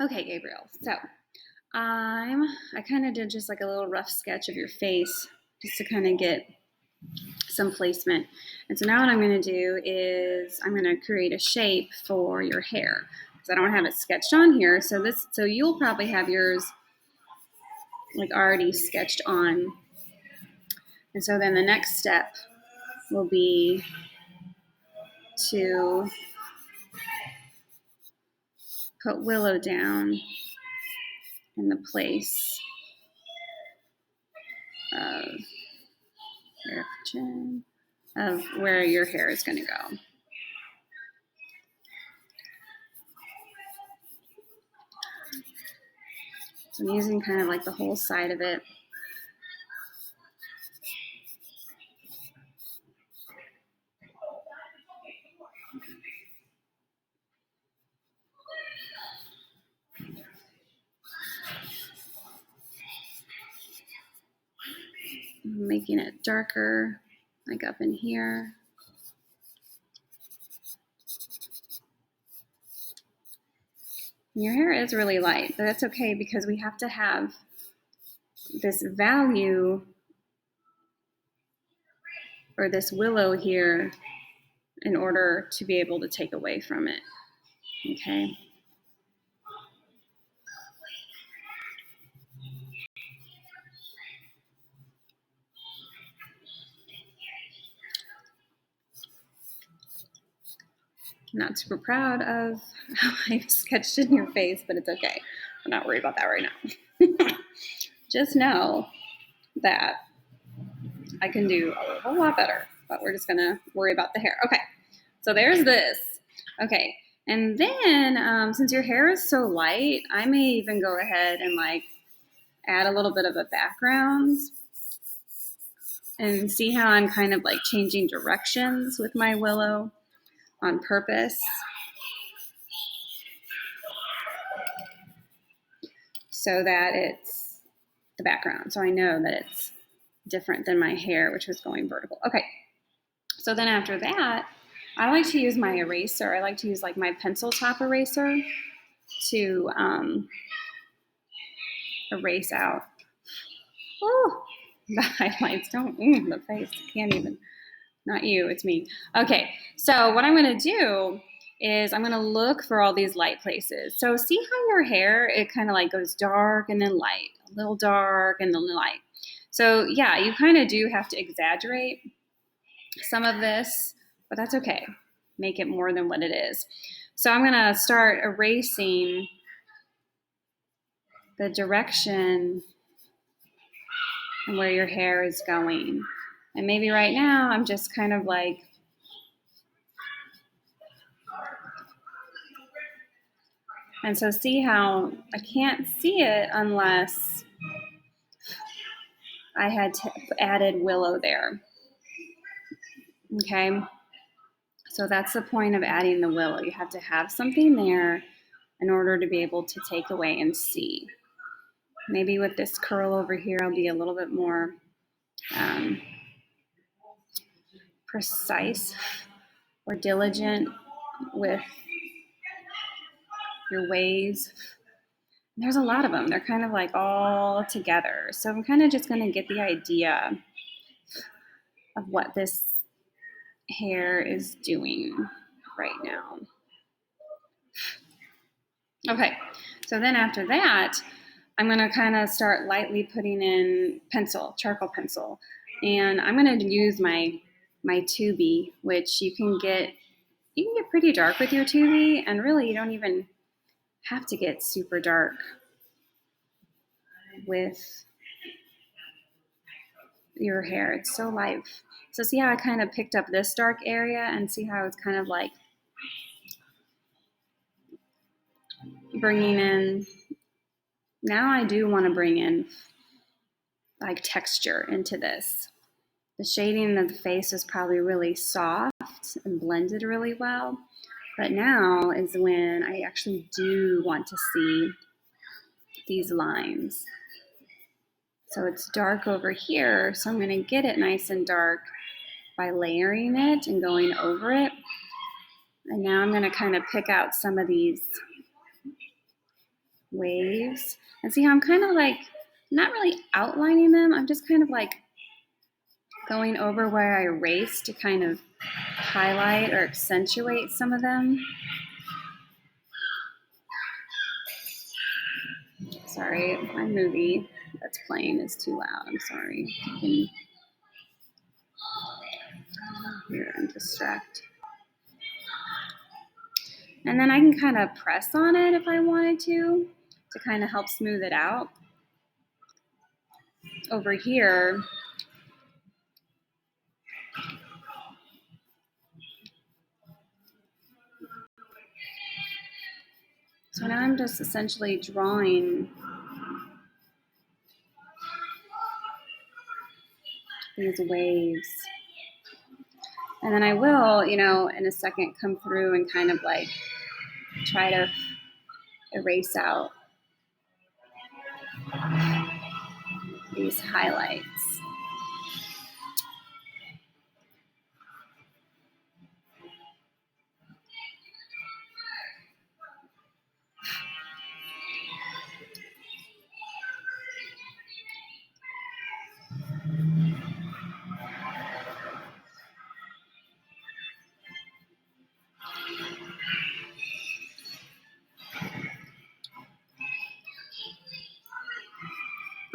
Okay, Gabriel. So I kind of did just like a little rough sketch of your face just to kind of get some placement. And so now what I'm going to do is I'm going to create a shape for your hair because I don't have it sketched on here. So you'll probably have yours like already sketched on. And so then the next step will be to put Willow down in the place of where your hair is going to go. So I'm using kind of like the whole side of it. Making it darker, like up in here. Your hair is really light, but that's okay because we have to have this value or this willow here in order to be able to take away from it, okay? I'm not super proud of how I sketched in your face, but it's okay. I'm not worried about that right now. Just know that I can do a whole lot better, but we're just gonna worry about the hair. Okay, so there's this. Okay, and then since your hair is so light, I may even go ahead and like add a little bit of a background and see how I'm kind of like changing directions with my willow on purpose. So that it's the background. So I know that it's different than my hair, which was going vertical. Okay, so then after that, I like to use my eraser. I like to use like my pencil top eraser to erase out. Oh, the highlights don't, the face, can't even, not you, it's me. Okay, so what I'm gonna do is I'm gonna look for all these light places. So see how your hair, it kind of like goes dark and then light, a little dark and then light. So yeah, you kind of do have to exaggerate some of this, but that's okay. Make it more than what it is. So I'm gonna start erasing the direction and where your hair is going. And maybe right now I'm just kind of like and so see how I can't see it unless I had added willow there. Okay, so that's the point of adding the willow. You have to have something there in order to be able to take away and see. Maybe with this curl over here, I'll be a little bit more precise or diligent with your waves. There's a lot of them. They're kind of like all together. So I'm kind of just going to get the idea of what this hair is doing right now. Okay, so then after that, I'm going to kind of start lightly putting in pencil, charcoal pencil. And I'm going to use my 2B, which you can get pretty dark with your 2B, and really you don't even have to get super dark with your hair. It's so light. So see how I kind of picked up this dark area and see how it's kind of like bringing in. Now I do want to bring in like texture into this. The shading of the face is probably really soft and blended really well. But now is when I actually do want to see these lines. So it's dark over here, so I'm going to get it nice and dark by layering it and going over it. And now I'm going to kind of pick out some of these waves. And see how I'm kind of like not really outlining them. I'm just kind of like going over where I erased to kind of highlight or accentuate some of them. Sorry, my movie that's playing is too loud. I'm sorry. You can hear and distract. And then I can kind of press on it if I wanted to kind of help smooth it out. Over here, so now I'm just essentially drawing these waves. And then I will, in a second come through and kind of like try to erase out these highlights.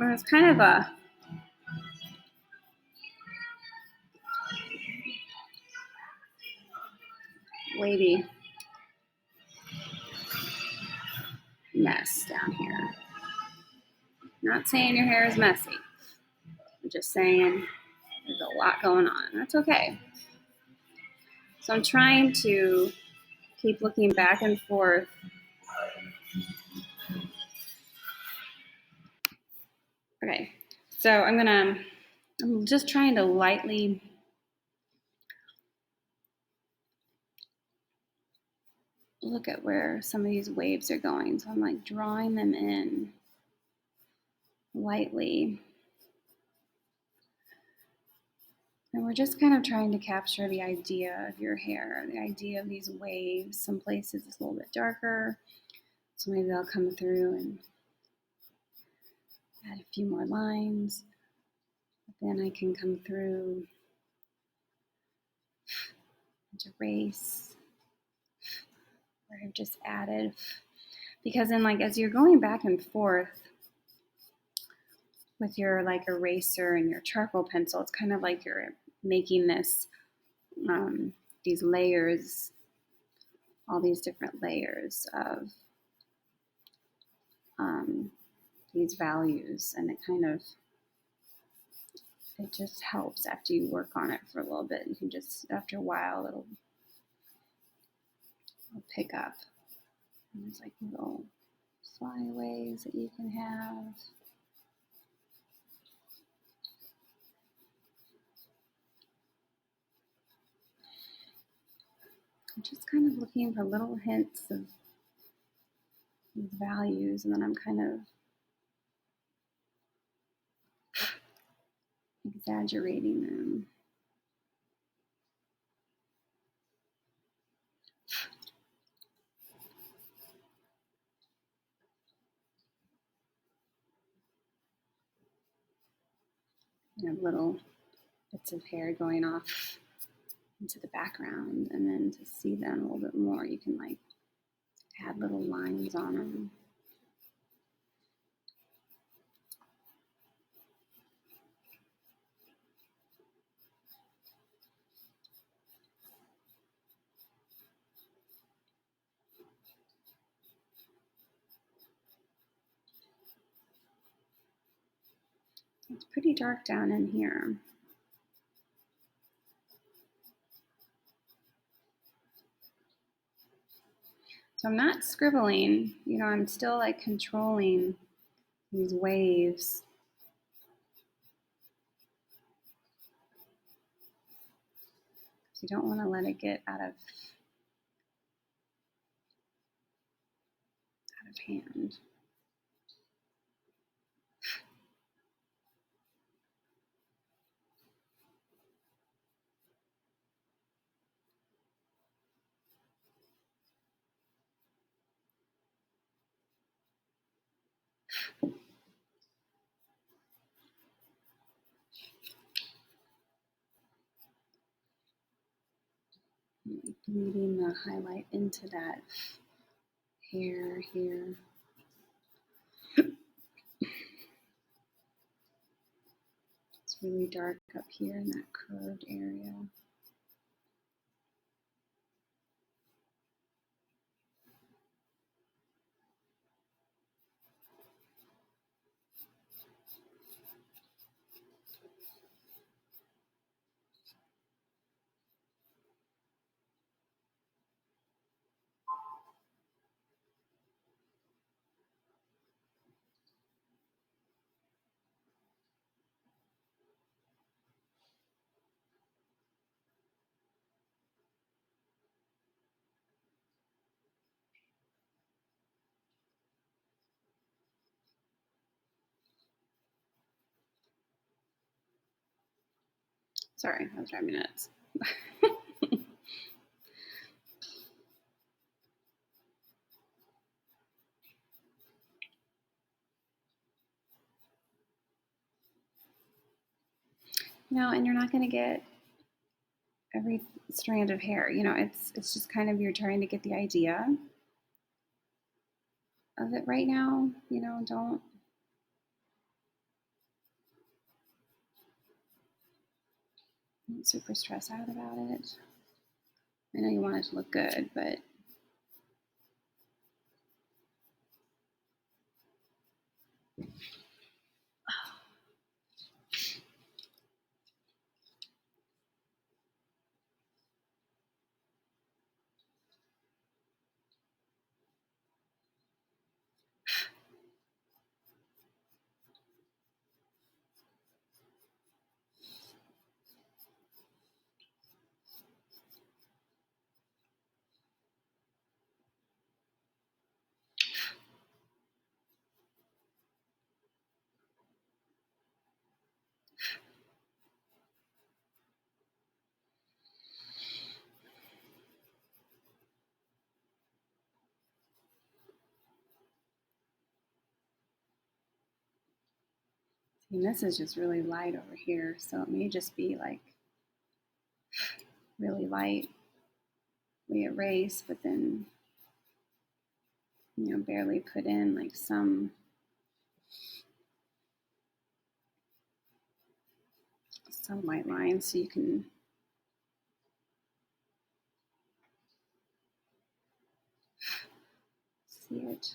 And it's kind of a wavy mess down here. Not saying your hair is messy. I'm just saying there's a lot going on. That's okay. So I'm trying to keep looking back and forth. Okay, so I'm just trying to lightly look at where some of these waves are going. So I'm like drawing them in lightly. And we're just kind of trying to capture the idea of your hair, the idea of these waves. Some places it's a little bit darker, so maybe I'll come through and add a few more lines. But then I can come through and erase where I've just added. Because then as you're going back and forth with your eraser and your charcoal pencil, it's kind of like you're making these layers, all these different layers of these values, and it just helps after you work on it for a little bit. You can just, after a while, it'll pick up. And there's little flyaways that you can have. I'm just kind of looking for little hints of these values, and then I'm kind of exaggerating them. You have little bits of hair going off into the background, and then to see them a little bit more, you can add little lines on them. It's pretty dark down in here. So I'm not scribbling, I'm still controlling these waves. So you don't want to let it get out of hand. Bleeding the highlight into that hair here. It's really dark up here in that curved area. Sorry, that was driving me nuts. And you're not going to get every strand of hair. It's just kind of, you're trying to get the idea of it right now. Don't super stress out about it. I know you want it to look good, but and this is just really light over here, so it may just be like really lightly erase, but then barely put in like some white lines so you can see it.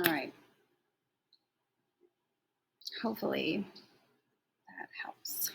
All right. Hopefully that helps.